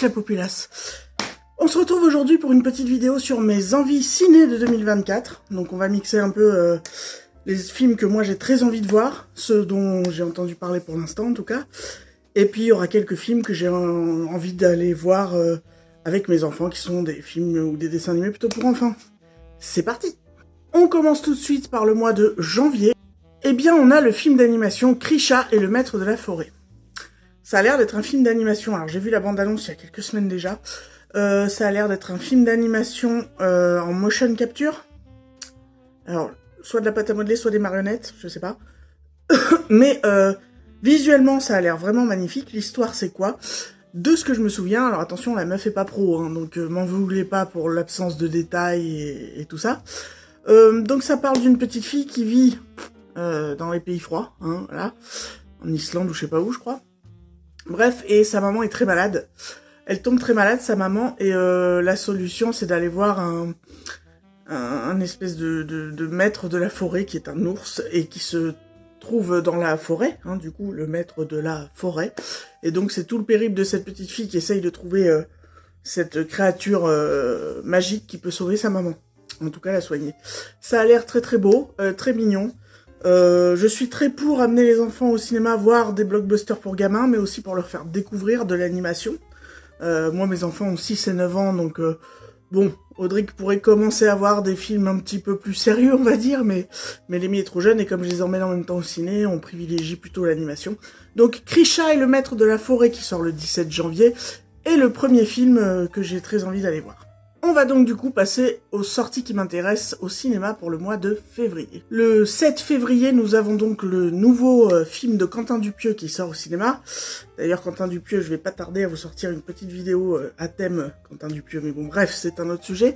wesh la populace. On se retrouve aujourd'hui pour une petite vidéo sur mes envies ciné de 2024. Donc on va mixer un peu les films que moi j'ai très envie de voir, ceux dont j'ai entendu parler pour l'instant en tout cas. Et puis il y aura quelques films que j'ai envie d'aller voir avec mes enfants, qui sont des films ou des dessins animés plutôt pour enfants. C'est parti! On commence tout de suite par le mois de janvier. Eh bien on a le film d'animation Krisha et le maître de la forêt. Ça a l'air d'être un film d'animation. Alors j'ai vu la bande-annonce il y a quelques semaines déjà. Ça a l'air d'être un film d'animation en motion capture. Alors, soit de la pâte à modeler, soit des marionnettes, je sais pas. Mais visuellement, ça a l'air vraiment magnifique. L'histoire, c'est quoi? De ce que je me souviens, alors attention, la meuf est pas pro, hein, donc m'en voulez pas pour l'absence de détails et tout ça. Donc ça parle d'une petite fille qui vit dans les pays froids, hein, voilà, en Islande ou je sais pas où, je crois. Bref, et sa maman est très malade. Elle tombe très malade, sa maman, et la solution, c'est d'aller voir un espèce de maître de la forêt, qui est un ours, et qui se trouve dans la forêt, hein, du coup, le maître de la forêt. Et donc, c'est tout le périple de cette petite fille qui essaye de trouver cette créature magique qui peut sauver sa maman. En tout cas, la soigner. Ça a l'air très très beau, très mignon. Je suis très pour amener les enfants au cinéma voir des blockbusters pour gamins, mais aussi pour leur faire découvrir de l'animation. Moi, mes enfants ont 6 et 9 ans, donc bon, Audric pourrait commencer à voir des films un petit peu plus sérieux, on va dire, mais Lémi est trop jeune, et comme je les emmène en même temps au ciné, on privilégie plutôt l'animation. Donc, Krisha et le maître de la forêt, qui sort le 17 janvier, est le premier film que j'ai très envie d'aller voir. On va donc du coup passer aux sorties qui m'intéressent au cinéma pour le mois de février. Le 7 février, nous avons donc le nouveau film de Quentin Dupieux qui sort au cinéma. D'ailleurs, Quentin Dupieux, je vais pas tarder à vous sortir une petite vidéo à thème Quentin Dupieux, mais bon, bref, c'est un autre sujet.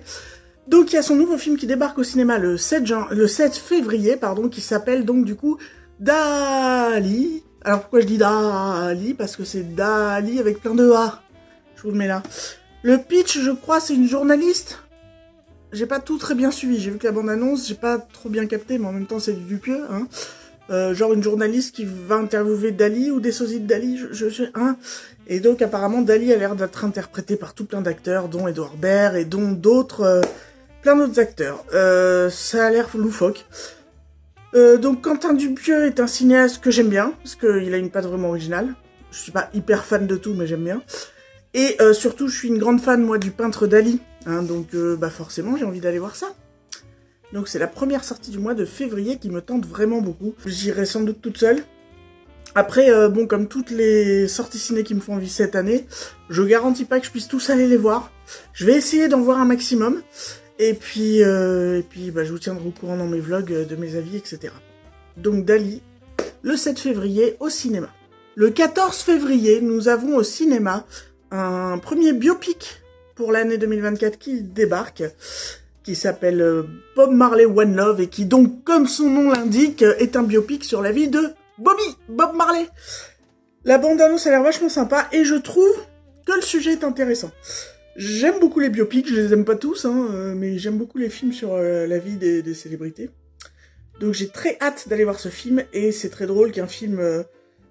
Donc, il y a son nouveau film qui débarque au cinéma le 7 février, pardon, qui s'appelle donc du coup Dali. Alors, pourquoi je dis Dali? Parce que c'est Dali avec plein de A. Je vous le mets là. Le pitch, je crois, c'est une journaliste. J'ai pas tout très bien suivi. J'ai vu que la bande-annonce, j'ai pas trop bien capté, mais en même temps, c'est du Dupieux, hein. Genre une journaliste qui va interviewer Dali ou des sosies de Dali, hein. Et donc, apparemment, Dali a l'air d'être interprété par tout plein d'acteurs, dont Edouard Baird et dont d'autres, plein d'autres acteurs. Ça a l'air loufoque. Donc, Quentin Dupieux est un cinéaste que j'aime bien, parce qu'il a une patte vraiment originale. Je suis pas hyper fan de tout, mais j'aime bien. Et surtout, je suis une grande fan, moi, du peintre Dali. Hein, donc, bah forcément, j'ai envie d'aller voir ça. Donc, c'est la première sortie du mois de février qui me tente vraiment beaucoup. J'irai sans doute toute seule. Après, bon, comme toutes les sorties ciné qui me font envie cette année, je garantis pas que je puisse tous aller les voir. Je vais essayer d'en voir un maximum. Et puis bah, je vous tiendrai au courant dans mes vlogs de mes avis, etc. Donc, Dali, le 7 février au cinéma. Le 14 février, nous avons au cinéma un premier biopic pour l'année 2024 qui débarque, qui s'appelle Bob Marley One Love, et qui donc, comme son nom l'indique, est un biopic sur la vie de Bob Marley. La bande-annonce a l'air vachement sympa, et je trouve que le sujet est intéressant. J'aime beaucoup les biopics, je les aime pas tous, hein, mais j'aime beaucoup les films sur la vie des célébrités. Donc j'ai très hâte d'aller voir ce film, et c'est très drôle qu'un film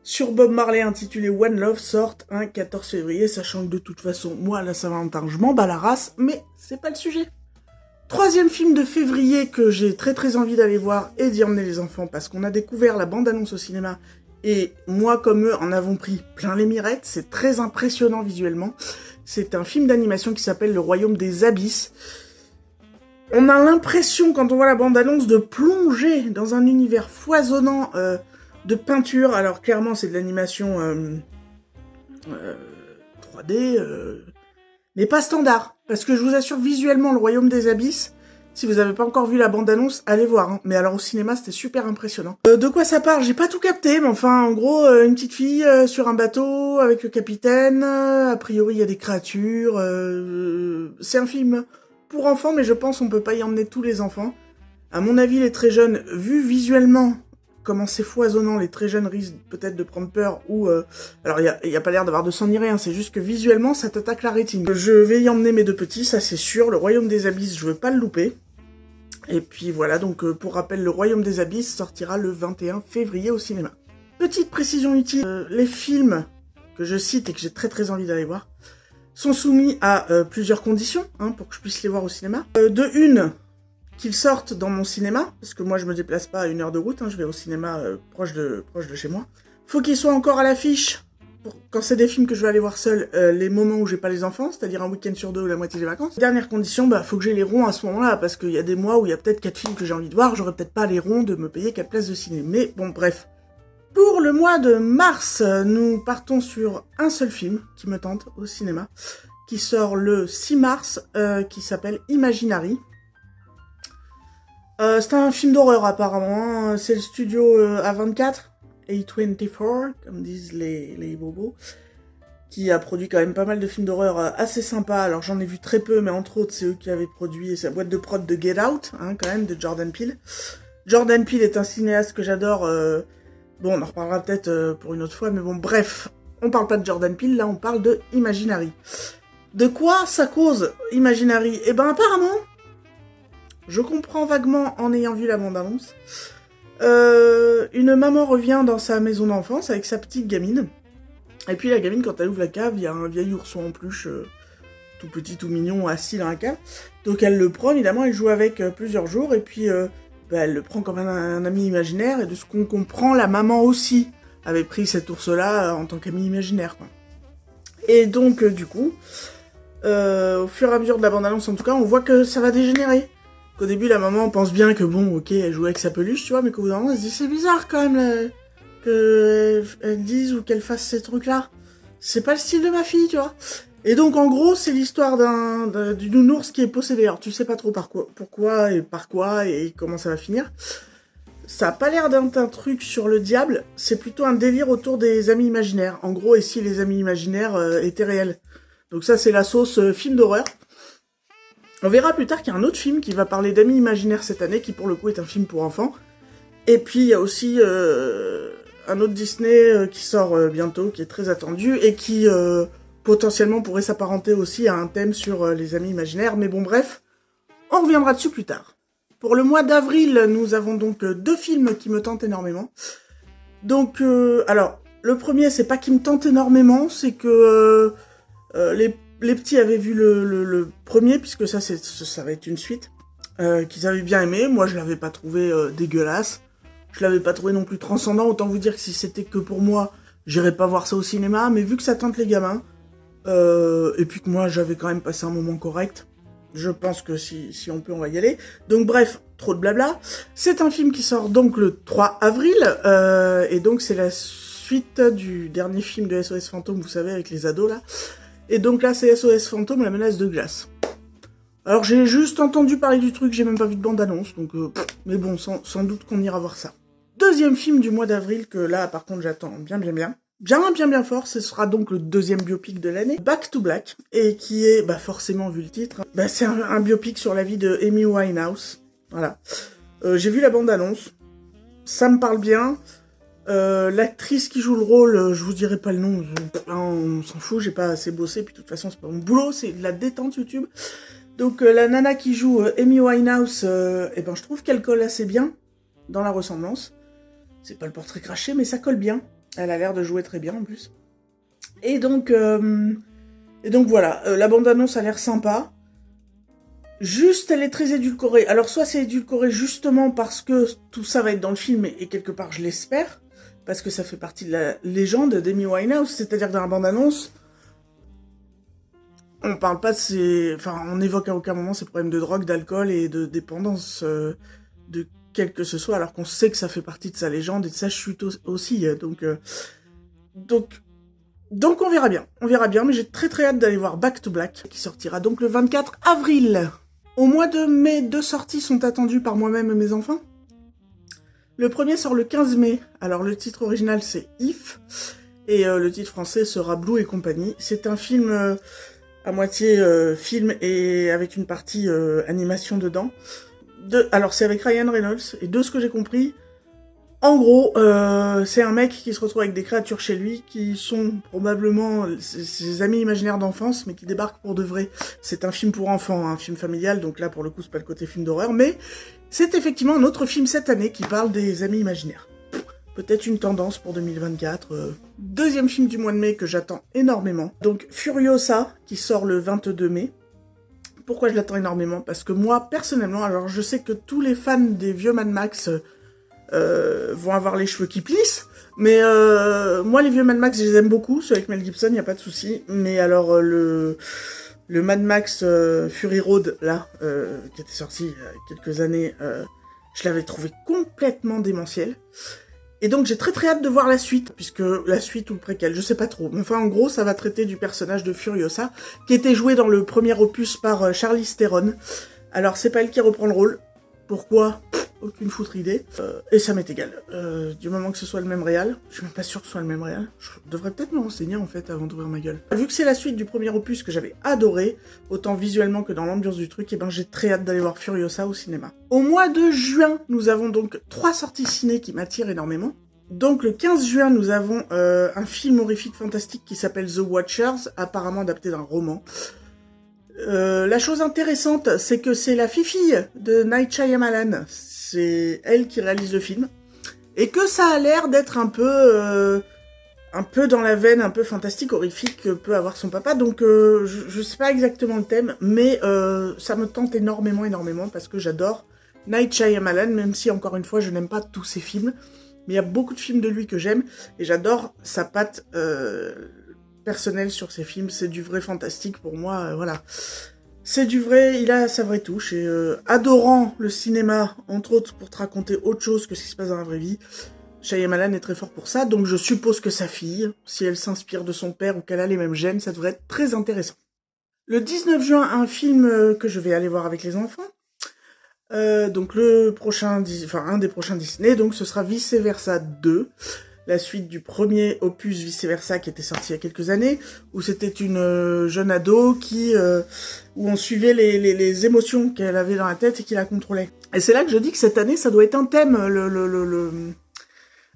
sur Bob Marley intitulé One Love sorte un 14 février, sachant que de toute façon, moi, la Saint-Valentin, je m'en bats la race, mais c'est pas le sujet. Troisième film de février que j'ai très très envie d'aller voir et d'y emmener les enfants, parce qu'on a découvert la bande-annonce au cinéma, et moi comme eux en avons pris plein les mirettes, c'est très impressionnant visuellement. C'est un film d'animation qui s'appelle Le Royaume des Abysses. On a l'impression, quand on voit la bande-annonce, de plonger dans un univers foisonnant de peinture. Alors clairement c'est de l'animation 3D, mais pas standard. Parce que je vous assure, visuellement, Le Royaume des Abysses, si vous avez pas encore vu la bande-annonce, allez voir. Hein. Mais alors au cinéma, c'était super impressionnant. De quoi ça parle? J'ai pas tout capté, mais enfin, en gros, une petite fille sur un bateau avec le capitaine. A priori, il y a des créatures. C'est un film pour enfants, mais je pense qu'on peut pas y emmener tous les enfants. À mon avis, les très jeunes, vu visuellement comment c'est foisonnant, les très jeunes risquent peut-être de prendre peur, ou... Alors, il y a pas l'air d'avoir de sang ni rien, c'est juste que visuellement, ça t'attaque la rétine. Je vais y emmener mes deux petits, ça c'est sûr. Le Royaume des Abysses, je veux pas le louper. Et puis voilà, donc pour rappel, Le Royaume des Abysses sortira le 21 février au cinéma. Petite précision utile, les films que je cite et que j'ai très très envie d'aller voir, sont soumis à plusieurs conditions hein, pour que je puisse les voir au cinéma. De une, qu'ils sortent dans mon cinéma, parce que moi je me déplace pas à 1 heure de route, hein, je vais au cinéma proche de chez moi. Faut qu'ils soient encore à l'affiche, quand c'est des films que je vais aller voir seul, les moments où j'ai pas les enfants, c'est-à-dire un week-end sur 2 ou la moitié des vacances. Dernière condition, faut que j'ai les ronds à ce moment-là, parce qu'il y a des mois où il y a peut-être 4 films que j'ai envie de voir, j'aurais peut-être pas les ronds de me payer 4 places de ciné. Mais bon, bref. Pour le mois de mars, nous partons sur un seul film qui me tente au cinéma, qui sort le 6 mars, qui s'appelle Imaginary. C'est un film d'horreur apparemment, hein. C'est le studio A24, A24, comme disent les bobos, qui a produit quand même pas mal de films d'horreur assez sympas. Alors j'en ai vu très peu, mais entre autres c'est eux qui avaient produit sa boîte de prod de Get Out, hein, quand même, de Jordan Peele. Jordan Peele est un cinéaste que j'adore, bon on en reparlera peut-être pour une autre fois, mais bon bref, on parle pas de Jordan Peele, là on parle de Imaginary. De quoi ça cause Imaginary? Eh ben apparemment, je comprends vaguement en ayant vu la bande-annonce, une maman revient dans sa maison d'enfance avec sa petite gamine. Et puis la gamine, quand elle ouvre la cave, il y a un vieil ourson en peluche, tout petit, tout mignon, assis dans la cave. Donc elle le prend, évidemment, elle joue avec plusieurs jours, et puis elle le prend comme un ami imaginaire, et de ce qu'on comprend, la maman aussi avait pris cet ours-là en tant qu'ami imaginaire, quoi. Et donc, du coup, au fur et à mesure de la bande-annonce, en tout cas, on voit que ça va dégénérer. Qu'au début, la maman pense bien que bon, ok, elle joue avec sa peluche, tu vois, mais qu'au bout d'un moment, elle se dit, c'est bizarre quand même, là, qu'elle dise ou qu'elle fasse ces trucs-là. C'est pas le style de ma fille, tu vois. Et donc, en gros, c'est l'histoire d'une nounours qui est possédée. Alors, tu sais pas trop pourquoi et par quoi et comment ça va finir. Ça a pas l'air d'être un truc sur le diable, c'est plutôt un délire autour des amis imaginaires. En gros, et si les amis imaginaires étaient réels. Donc ça, c'est la sauce film d'horreur. On verra plus tard qu'il y a un autre film qui va parler d'amis imaginaires cette année, qui pour le coup est un film pour enfants. Et puis il y a aussi un autre Disney qui sort bientôt, qui est très attendu, et qui potentiellement pourrait s'apparenter aussi à un thème sur les amis imaginaires. Mais bon bref, on reviendra dessus plus tard. Pour le mois d'avril, nous avons donc 2 films qui me tentent énormément. Donc, alors, le premier, c'est pas qui me tente énormément, c'est que les petits avaient vu le premier, puisque ça va être une suite, qu'ils avaient bien aimé. Moi, je l'avais pas trouvé dégueulasse. Je l'avais pas trouvé non plus transcendant. Autant vous dire que si c'était que pour moi, j'irais pas voir ça au cinéma. Mais vu que ça tente les gamins, et puis que moi, j'avais quand même passé un moment correct, je pense que si on peut, on va y aller. Donc bref, trop de blabla. C'est un film qui sort donc le 3 avril, et donc c'est la suite du dernier film de SOS Fantôme, vous savez, avec les ados là. Et donc là, c'est SOS Fantôme, la menace de glace. Alors j'ai juste entendu parler du truc, j'ai même pas vu de bande-annonce, donc mais bon, sans doute qu'on ira voir ça. Deuxième film du mois d'avril, que là, par contre, j'attends bien fort, ce sera donc le deuxième biopic de l'année, Back to Black, et qui est, forcément, vu le titre, c'est un biopic sur la vie de Amy Winehouse, voilà. J'ai vu la bande-annonce, ça me parle bien, l'actrice qui joue le rôle, je vous dirai pas le nom, on s'en fout, j'ai pas assez bossé, puis de toute façon, c'est pas mon boulot, c'est de la détente YouTube. Donc la nana qui joue Amy Winehouse, je trouve qu'elle colle assez bien dans la ressemblance. C'est pas le portrait craché, mais ça colle bien. Elle a l'air de jouer très bien en plus. Et donc voilà, la bande-annonce a l'air sympa. Juste, elle est très édulcorée. Alors soit c'est édulcoré justement parce que tout ça va être dans le film, et quelque part je l'espère, parce que ça fait partie de la légende d'Amy Winehouse, c'est-à-dire que dans la bande-annonce, on parle pas de on évoque à aucun moment ces problèmes de drogue, d'alcool et de dépendance de quel que ce soit, alors qu'on sait que ça fait partie de sa légende et de sa chute aussi. Donc on verra bien, mais j'ai très très hâte d'aller voir Back to Black, qui sortira donc le 24 avril. Au mois de mai, 2 sorties sont attendues par moi-même et mes enfants. Le premier sort le 15 mai, alors le titre original c'est If, et le titre français sera Blue et compagnie. C'est un film à moitié film et avec une partie animation dedans. Alors c'est avec Ryan Reynolds, et de ce que j'ai compris, en gros, c'est un mec qui se retrouve avec des créatures chez lui, qui sont probablement ses amis imaginaires d'enfance, mais qui débarquent pour de vrai. C'est un film pour enfants, un film familial, donc là pour le coup c'est pas le côté film d'horreur, mais c'est effectivement un autre film cette année qui parle des amis imaginaires. peut-être une tendance pour 2024. Deuxième film du mois de mai que j'attends énormément. Donc Furiosa, qui sort le 22 mai. Pourquoi je l'attends énormément? Parce que moi, personnellement, alors je sais que tous les fans des vieux Mad Max vont avoir les cheveux qui plissent, mais moi, les vieux Mad Max, je les aime beaucoup, ceux avec Mel Gibson, y a pas de souci. Mais alors, le Mad Max Fury Road, là, qui était sorti il y a quelques années, je l'avais trouvé complètement démentiel. Et donc j'ai très très hâte de voir la suite, puisque la suite ou le préquel, je sais pas trop. Mais enfin en gros ça va traiter du personnage de Furiosa, qui était joué dans le premier opus par Charlize Theron. Alors c'est pas elle qui reprend le rôle. Pourquoi? Aucune foutre idée. Et ça m'est égal. Du moment que ce soit le même réal, je suis même pas sûr que ce soit le même réal. Je devrais peut-être me renseigner en fait avant d'ouvrir ma gueule. Vu que c'est la suite du premier opus que j'avais adoré, autant visuellement que dans l'ambiance du truc, et ben j'ai très hâte d'aller voir Furiosa au cinéma. Au mois de juin, nous avons donc 3 sorties ciné qui m'attirent énormément. Donc le 15 juin, nous avons un film horrifique fantastique qui s'appelle The Watchers, apparemment adapté d'un roman. La chose intéressante, c'est que c'est la fifille de Night Shyamalan. C'est elle qui réalise le film. Et que ça a l'air d'être un peu dans la veine un peu fantastique, horrifique que peut avoir son papa. Donc je sais pas exactement le thème, mais ça me tente énormément parce que j'adore Night Shyamalan, même si encore une fois je n'aime pas tous ses films. Mais il y a beaucoup de films de lui que j'aime, et j'adore sa patte personnelle sur ses films. C'est du vrai fantastique pour moi, voilà. C'est du vrai, il a sa vraie touche, et adorant le cinéma, entre autres pour te raconter autre chose que ce qui se passe dans la vraie vie, Shyamalan est très fort pour ça, donc je suppose que sa fille, si elle s'inspire de son père ou qu'elle a les mêmes gènes, ça devrait être très intéressant. Le 19 juin, un film que je vais aller voir avec les enfants. Donc un des prochains Disney, donc ce sera Vice Versa 2, la suite du premier opus Vice Versa qui était sorti il y a quelques années, où c'était une jeune ado où on suivait les émotions qu'elle avait dans la tête et qui la contrôlait. Et c'est là que je dis que cette année ça doit être un thème,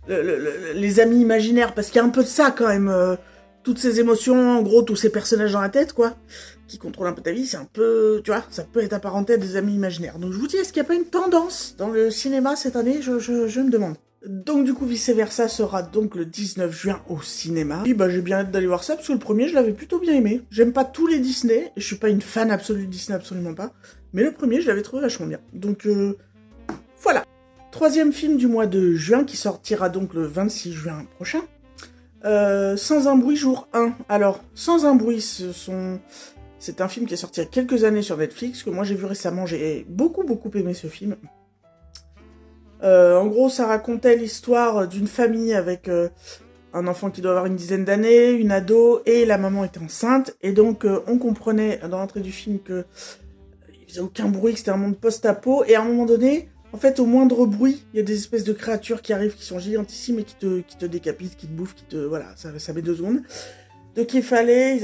les amis imaginaires, parce qu'il y a un peu de ça quand même, toutes ces émotions, en gros tous ces personnages dans la tête quoi, qui contrôlent un peu ta vie, c'est un peu, tu vois, ça peut être apparenté à des amis imaginaires. Donc je vous dis, est-ce qu'il n'y a pas une tendance dans le cinéma cette année? Je me demande. Donc du coup, Vice Versa sera donc le 19 juin au cinéma. Et bah j'ai bien hâte d'aller voir ça, parce que le premier, je l'avais plutôt bien aimé. J'aime pas tous les Disney, et je suis pas une fan absolue de Disney, absolument pas. Mais le premier, je l'avais trouvé vachement bien. Donc voilà. Troisième film du mois de juin, qui sortira donc le 26 juin prochain. Sans un bruit, jour 1. Alors, Sans un bruit, c'est un film qui est sorti il y a quelques années sur Netflix, que moi j'ai vu récemment, j'ai beaucoup aimé ce film. En gros, ça racontait l'histoire d'une famille avec un enfant qui doit avoir une dizaine d'années, une ado, et la maman était enceinte, et donc on comprenait dans l'entrée du film que il faisait aucun bruit, que c'était un monde post-apo, et à un moment donné, en fait, au moindre bruit, il y a des espèces de créatures qui arrivent, qui sont gigantissimes et qui te décapitent, qui te bouffent, voilà, ça met 2 secondes. Donc ils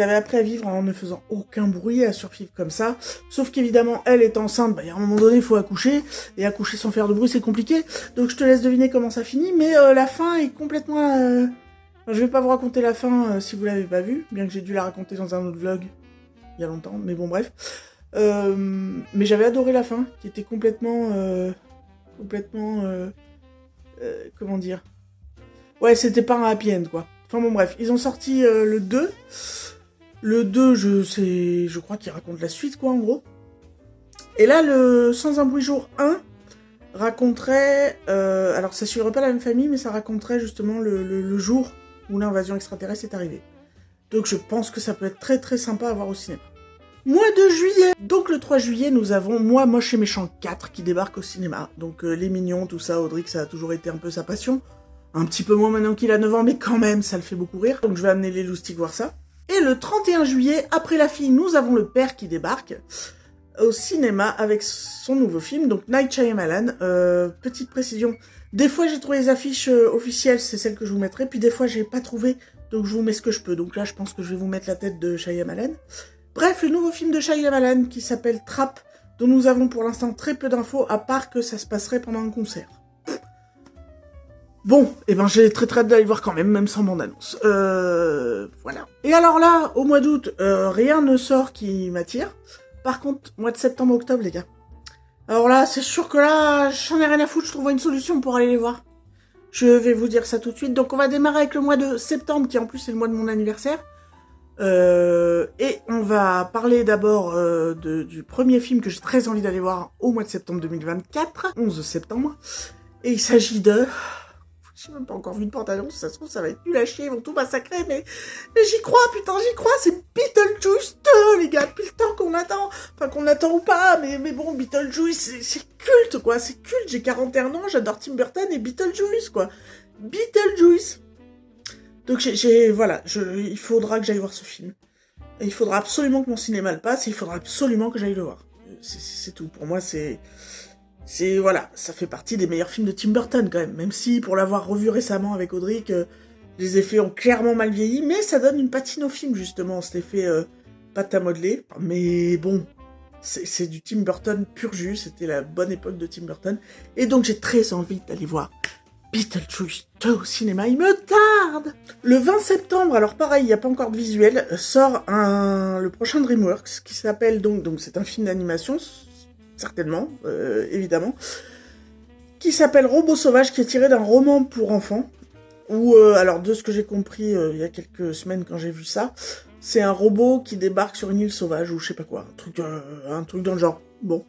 avaient appris à vivre en ne faisant aucun bruit, à survivre comme ça. Sauf qu'évidemment, elle est enceinte, il y a un moment donné, il faut accoucher, et accoucher sans faire de bruit, c'est compliqué. Donc je te laisse deviner comment ça finit, mais la fin est complètement... Je vais pas vous raconter la fin si vous l'avez pas vue, bien que j'ai dû la raconter dans un autre vlog il y a longtemps, mais bon bref. Mais j'avais adoré la fin, qui était complètement... comment dire? Ouais, c'était pas un happy end, quoi. Enfin bon bref, ils ont sorti le 2. Le 2, je crois qu'il raconte la suite, quoi, en gros. Et là, le Sans un bruit jour 1 raconterait... alors, ça suivrait pas la même famille, mais ça raconterait justement le jour où l'invasion extraterrestre est arrivée. Donc je pense que ça peut être très très sympa à voir au cinéma. Mois de juillet. Donc le 3 juillet, nous avons Moi, Moche et Méchant 4 qui débarque au cinéma. Donc les mignons, tout ça, Audrey, ça a toujours été un peu sa passion. Un petit peu moins maintenant qu'il a 9 ans, mais quand même, ça le fait beaucoup rire. Donc je vais amener les loustiques voir ça. Et le 31 juillet, après la fille, nous avons le père qui débarque au cinéma avec son nouveau film, donc Night Shyamalan. Petite précision, des fois j'ai trouvé les affiches officielles, c'est celles que je vous mettrai, puis des fois j'ai pas trouvé, donc je vous mets ce que je peux. Donc là, je pense que je vais vous mettre la tête de Shyamalan. Bref, le nouveau film de Shyamalan qui s'appelle Trap, dont nous avons pour l'instant très peu d'infos, à part que ça se passerait pendant un concert. Bon, et ben j'ai très hâte d'aller voir quand même sans bande-annonce. Voilà. Et alors là, au mois d'août, rien ne sort qui m'attire. Par contre, mois de septembre-octobre, les gars. Alors là, c'est sûr que là, j'en ai rien à foutre, je trouverai une solution pour aller les voir. Je vais vous dire ça tout de suite. Donc on va démarrer avec le mois de septembre, qui en plus est le mois de mon anniversaire. Et on va parler d'abord du premier film que j'ai très envie d'aller voir au mois de septembre 2024, 11 septembre. Et il s'agit de... J'ai même pas encore vu de bande-annonce, ça se trouve ça va être nul à chier, ils vont tout massacrer, mais j'y crois, putain, j'y crois, c'est Beetlejuice 2, les gars, depuis le temps qu'on attend, enfin qu'on attend ou pas, mais bon, Beetlejuice, c'est culte, quoi, c'est culte, j'ai 41 ans, j'adore Tim Burton et Beetlejuice, quoi, Beetlejuice. Donc voilà, il faudra que j'aille voir ce film. Et il faudra absolument que mon cinéma le passe, et il faudra absolument que j'aille le voir. C'est tout, pour moi voilà, ça fait partie des meilleurs films de Tim Burton quand même si pour l'avoir revu récemment avec Audrey, les effets ont clairement mal vieilli, mais ça donne une patine au film justement, cet effet pâte à modeler. Mais bon, c'est du Tim Burton pur jus, c'était la bonne époque de Tim Burton, et donc j'ai très envie d'aller voir Beetlejuice 2 au cinéma, il me tarde. Le 20 septembre, alors pareil, il n'y a pas encore de visuel, sort le prochain DreamWorks, qui s'appelle donc c'est un film d'animation, certainement, évidemment, qui s'appelle Robot Sauvage, qui est tiré d'un roman pour enfants, où, alors de ce que j'ai compris il y a quelques semaines quand j'ai vu ça, c'est un robot qui débarque sur une île sauvage, ou je sais pas quoi, un truc dans le genre, bon.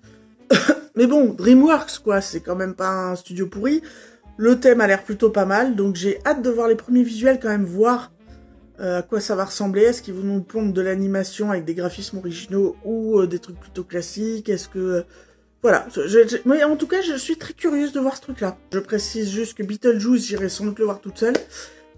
Mais bon, DreamWorks, quoi, c'est quand même pas un studio pourri, le thème a l'air plutôt pas mal, donc j'ai hâte de voir les premiers visuels, quand même, voir à quoi ça va ressembler. Est-ce qu'ils vont nous pondre de l'animation avec des graphismes originaux ou des trucs plutôt classiques? Est-ce que... voilà, mais en tout cas, je suis très curieuse de voir ce truc-là. Je précise juste que Beetlejuice, j'irai sans doute le voir toute seule,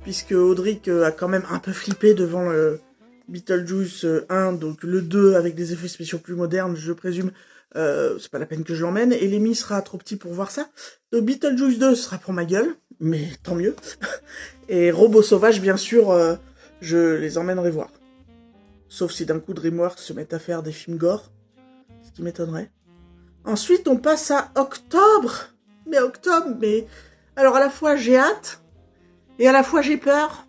puisque Audric a quand même un peu flippé devant le Beetlejuice 1, donc le 2 avec des effets spéciaux plus modernes, je présume. C'est pas la peine que je l'emmène, et Lémi sera trop petit pour voir ça. Donc Beetlejuice 2 sera pour ma gueule, mais tant mieux. Et Robot Sauvage, bien sûr, je les emmènerai voir. Sauf si d'un coup DreamWorks se met à faire des films gore, ce qui m'étonnerait. Ensuite, on passe à octobre. Mais octobre, mais... Alors, à la fois, j'ai hâte, et à la fois, j'ai peur,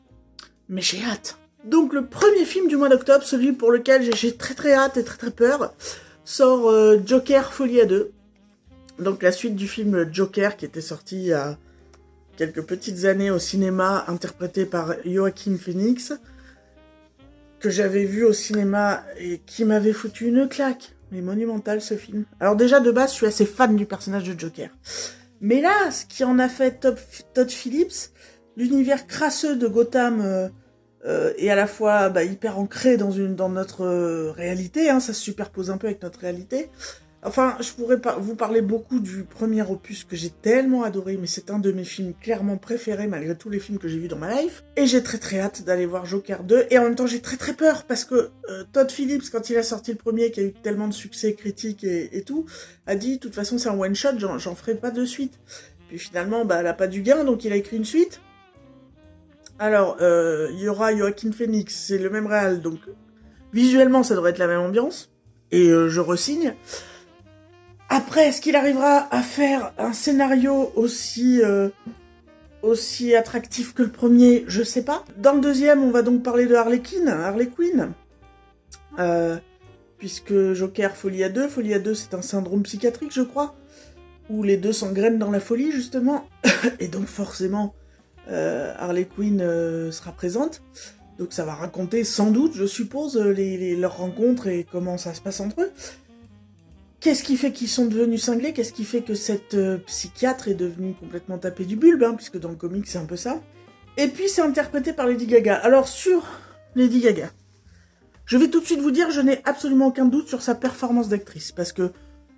mais j'ai hâte. Donc, le premier film du mois d'octobre, celui pour lequel j'ai très très hâte et très très peur, sort Joker Folie à deux. Donc, la suite du film Joker, qui était sorti il y a quelques petites années au cinéma, interprété par Joaquin Phoenix, que j'avais vu au cinéma et qui m'avait foutu une claque. Mais monumental, ce film. Alors déjà, de base, je suis assez fan du personnage de Joker. Mais là, ce qui en a fait Todd Phillips, l'univers crasseux de Gotham est à la fois hyper ancré dans notre réalité, hein, ça se superpose un peu avec notre réalité. Enfin, je pourrais vous parler beaucoup du premier opus que j'ai tellement adoré, mais c'est un de mes films clairement préférés malgré tous les films que j'ai vus dans ma life. Et j'ai très très hâte d'aller voir Joker 2, et en même temps j'ai très très peur, parce que Todd Phillips, quand il a sorti le premier, qui a eu tellement de succès critique et tout, a dit, de toute façon c'est un one shot, j'en ferai pas de suite. Puis finalement, elle a pas du gain, donc il a écrit une suite. Alors, il y aura Joaquin Phoenix, c'est le même réal, donc visuellement ça devrait être la même ambiance, et je re-signe. Après, est-ce qu'il arrivera à faire un scénario aussi attractif que le premier? Je sais pas. Dans le deuxième, on va donc parler de Harley Quinn. Puisque Joker Folie à deux. Folie à deux, c'est un syndrome psychiatrique, je crois, où les deux s'engrènent dans la folie, justement. Et donc, forcément, Harley Quinn sera présente. Donc, ça va raconter, sans doute, je suppose, leurs rencontres et comment ça se passe entre eux. Qu'est-ce qui fait qu'ils sont devenus cinglés? Qu'est-ce qui fait que cette psychiatre est devenue complètement tapée du bulbe, hein, puisque dans le comic c'est un peu ça. Et puis c'est interprété par Lady Gaga. Alors sur Lady Gaga, je vais tout de suite vous dire, je n'ai absolument aucun doute sur sa performance d'actrice, parce que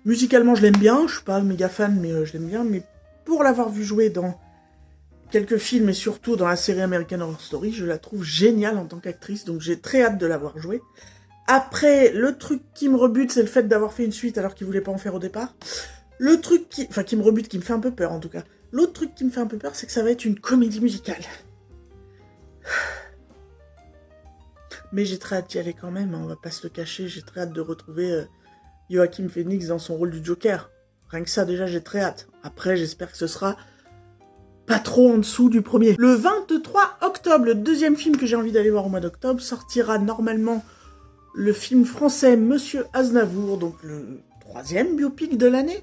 musicalement je l'aime bien, je suis pas méga fan, mais je l'aime bien, mais pour l'avoir vue jouer dans quelques films, et surtout dans la série American Horror Story, je la trouve géniale en tant qu'actrice, donc j'ai très hâte de la voir jouer. Après, le truc qui me rebute, c'est le fait d'avoir fait une suite alors qu'il voulait pas en faire au départ. Le truc qui me rebute, qui me fait un peu peur en tout cas. L'autre truc qui me fait un peu peur, c'est que ça va être une comédie musicale. Mais j'ai très hâte d'y aller quand même, hein, on va pas se le cacher, j'ai très hâte de retrouver Joaquin Phoenix dans son rôle du Joker. Rien que ça, déjà, j'ai très hâte. Après, j'espère que ce sera pas trop en dessous du premier. Le 23 octobre, le deuxième film que j'ai envie d'aller voir au mois d'octobre, sortira normalement le film français Monsieur Aznavour, donc le troisième biopic de l'année.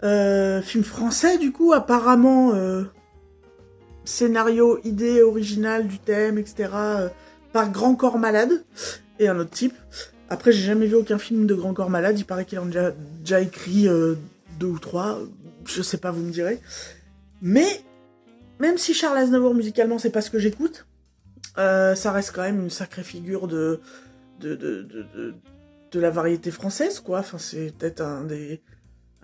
Film français, du coup, apparemment scénario, idée originale du thème, etc. Par Grand Corps Malade et un autre type. Après, j'ai jamais vu aucun film de Grand Corps Malade. Il paraît qu'il en a déjà écrit 2 ou 3. Je sais pas, vous me direz. Mais, même si Charles Aznavour, musicalement, c'est pas ce que j'écoute, ça reste quand même une sacrée figure de la variété française, quoi. Enfin, c'est peut-être un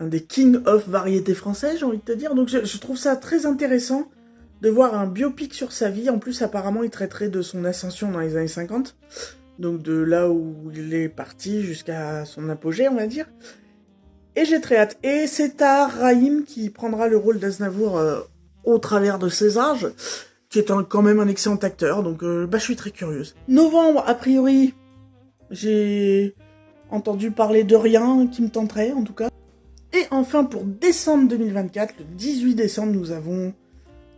des king of variété française, j'ai envie de te dire. Donc, je trouve ça très intéressant de voir un biopic sur sa vie. En plus, apparemment, il traiterait de son ascension dans les années 50. Donc, de là où il est parti jusqu'à son apogée, on va dire. Et j'ai très hâte. Et c'est Tahar Rahim qui prendra le rôle d'Aznavour au travers de ses âges, qui est quand même un excellent acteur. Donc, je suis très curieuse. Novembre, a priori, j'ai entendu parler de rien qui me tenterait, en tout cas. Et enfin, pour décembre 2024, le 18 décembre, nous avons...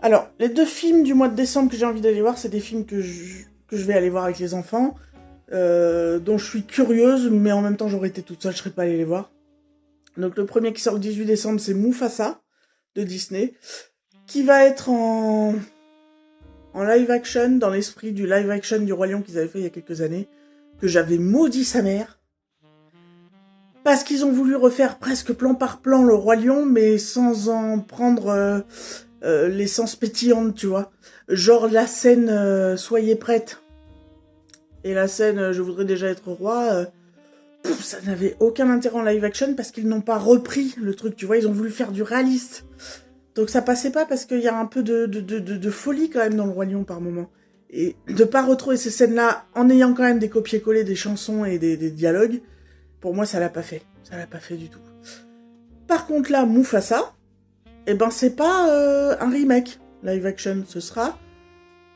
Alors, les 2 films du mois de décembre que j'ai envie d'aller voir, c'est des films que je vais aller voir avec les enfants, dont je suis curieuse, mais en même temps, j'aurais été toute seule, je serais pas allée les voir. Donc, le premier qui sort le 18 décembre, c'est Mufasa, de Disney, qui va être en live action, dans l'esprit du live action du Roi Lion qu'ils avaient fait il y a quelques années, que j'avais maudit sa mère. Parce qu'ils ont voulu refaire presque plan par plan le Roi Lion, mais sans en prendre l'essence pétillante, tu vois. Genre la scène Soyez prête et la scène Je voudrais déjà être roi, ça n'avait aucun intérêt en live action parce qu'ils n'ont pas repris le truc, tu vois. Ils ont voulu faire du réaliste. Donc ça passait pas parce qu'il y a un peu de folie quand même dans le Roi Lion par moment. Et de pas retrouver ces scènes-là en ayant quand même des copier-coller, des chansons et des dialogues, pour moi, ça l'a pas fait. Ça l'a pas fait du tout. Par contre, là, Mufasa, c'est pas un remake live action. Ce sera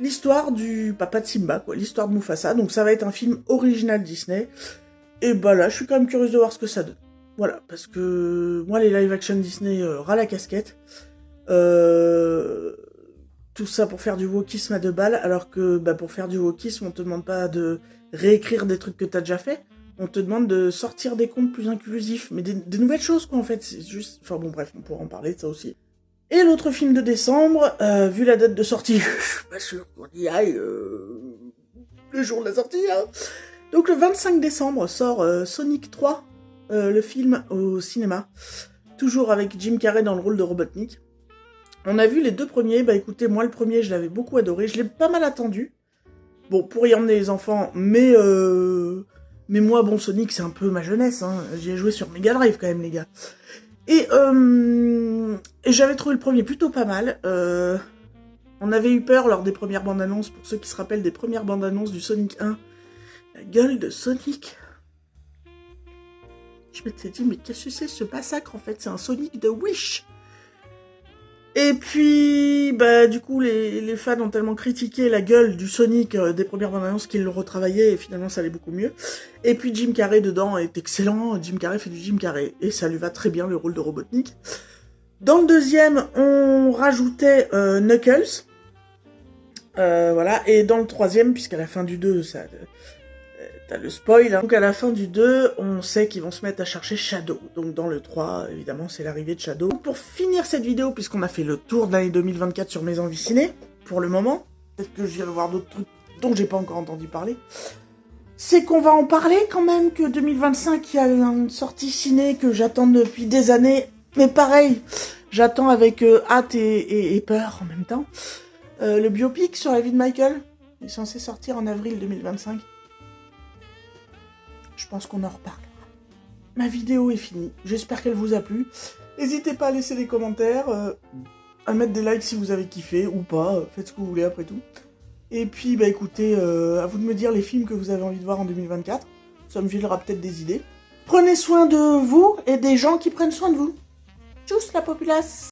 l'histoire du papa de Simba, quoi. L'histoire de Mufasa. Donc, ça va être un film original Disney. Et là, je suis quand même curieuse de voir ce que ça donne. Voilà, parce que moi, les live action Disney, ras la casquette. Tout ça pour faire du wokisme à 2 balles, alors que pour faire du wokisme, on te demande pas de réécrire des trucs que t'as déjà fait. On te demande de sortir des contes plus inclusifs, mais des nouvelles choses, quoi, en fait. C'est juste... Enfin bon, bref, on pourra en parler de ça aussi. Et l'autre film de décembre, vu la date de sortie, je suis pas sûr qu'on y aille le jour de la sortie, là. Donc le 25 décembre sort Sonic 3, le film au cinéma. Toujours avec Jim Carrey dans le rôle de Robotnik. On a vu les 2 premiers, écoutez, moi le premier, je l'avais beaucoup adoré, je l'ai pas mal attendu. Bon, pour y emmener les enfants, mais moi, bon, Sonic, c'est un peu ma jeunesse, hein. J'y ai joué sur Mega Drive, quand même, les gars. Et j'avais trouvé le premier plutôt pas mal. On avait eu peur lors des premières bandes annonces, pour ceux qui se rappellent des premières bandes annonces du Sonic 1. La gueule de Sonic. Je m'étais dit, mais qu'est-ce que c'est ce massacre, en fait? C'est un Sonic de Wish. Et puis, du coup, les fans ont tellement critiqué la gueule du Sonic des premières bandes annonces qu'ils le retravaillaient et finalement ça allait beaucoup mieux. Et puis Jim Carrey dedans est excellent, Jim Carrey fait du Jim Carrey et ça lui va très bien le rôle de Robotnik. Dans le deuxième, on rajoutait Knuckles. Voilà, et dans le troisième, puisqu'à la fin du 2, ça... T'as le spoil, hein. Donc à la fin du 2, on sait qu'ils vont se mettre à chercher Shadow. Donc dans le 3, évidemment, c'est l'arrivée de Shadow. Donc pour finir cette vidéo, puisqu'on a fait le tour de l'année 2024 sur mes envies ciné, pour le moment, peut-être que j'irai voir d'autres trucs dont j'ai pas encore entendu parler, c'est qu'on va en parler quand même, que 2025, il y a une sortie ciné que j'attends depuis des années, mais pareil, j'attends avec hâte et peur en même temps. Le biopic sur la vie de Michael est censé sortir en avril 2025. Je pense qu'on en reparlera. Ma vidéo est finie. J'espère qu'elle vous a plu. N'hésitez pas à laisser des commentaires, à mettre des likes si vous avez kiffé ou pas. Faites ce que vous voulez après tout. Et puis, écoutez, à vous de me dire les films que vous avez envie de voir en 2024. Ça me filera peut-être des idées. Prenez soin de vous et des gens qui prennent soin de vous. Tchuss la populace!